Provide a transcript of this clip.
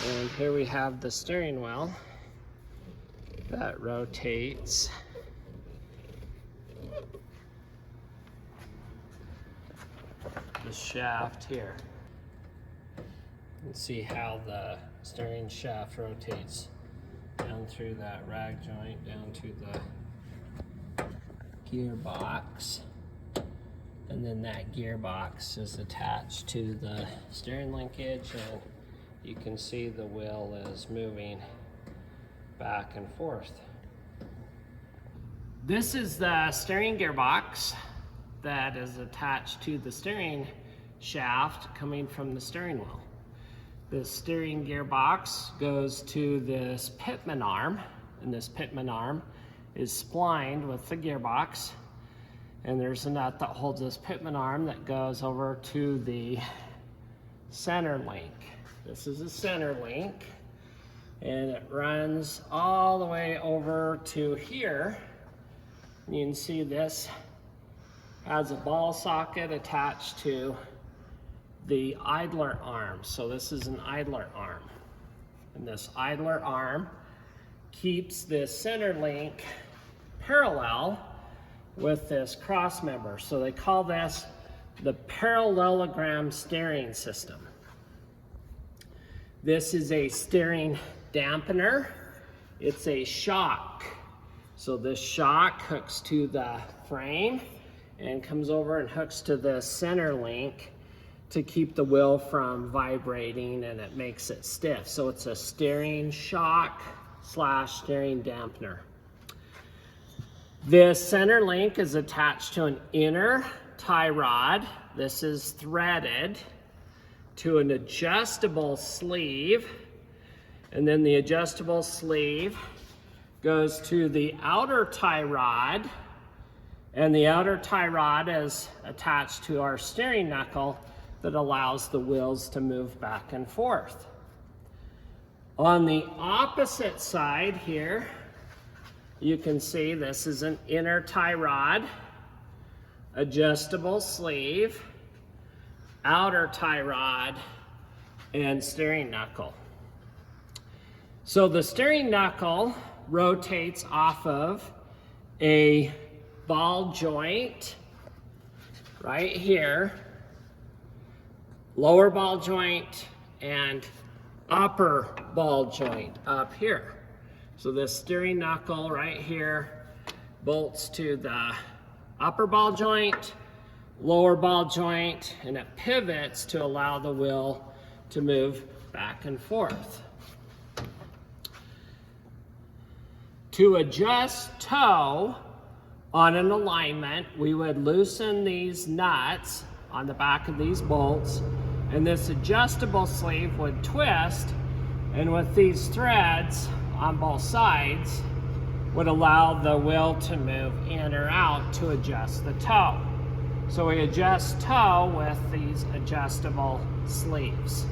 And here we have the steering wheel that rotates. The shaft here. You can see how the steering shaft rotates down through that rag joint, down to the gearbox. And then that gearbox is attached to the steering linkage, and you can see the wheel is moving back and forth. This is the steering gearbox that is attached to the steering shaft coming from the steering wheel. The steering gearbox goes to this pitman arm, and this pitman arm is splined with the gearbox, and there's a nut that holds this pitman arm that goes over to the center link. This is a center link, and it runs all the way over to here. You can see this has a ball socket attached to the idler arm. So this is an idler arm. And this idler arm keeps this center link parallel with this cross member. So they call this the parallelogram steering system. This is a steering dampener. It's a shock. So this shock hooks to the frame and comes over and hooks to the center link to keep the wheel from vibrating, and it makes it stiff. So it's a steering shock slash steering dampener. This center link is attached to an inner tie rod. This is threaded to an adjustable sleeve, and then the adjustable sleeve goes to the outer tie rod, and the outer tie rod is attached to our steering knuckle that allows the wheels to move back and forth. On the opposite side here, you can see this is an inner tie rod, adjustable sleeve, outer tie rod, and steering knuckle. So the steering knuckle rotates off of a ball joint right here, lower ball joint and upper ball joint up here. So this steering knuckle right here bolts to the upper ball joint, lower ball joint, and it pivots to allow the wheel to move back and forth. To adjust toe on an alignment, we would loosen these nuts on the back of these bolts, and this adjustable sleeve would twist, and with these threads on both sides would allow the wheel to move in or out to adjust the toe. So we adjust toe with these adjustable sleeves.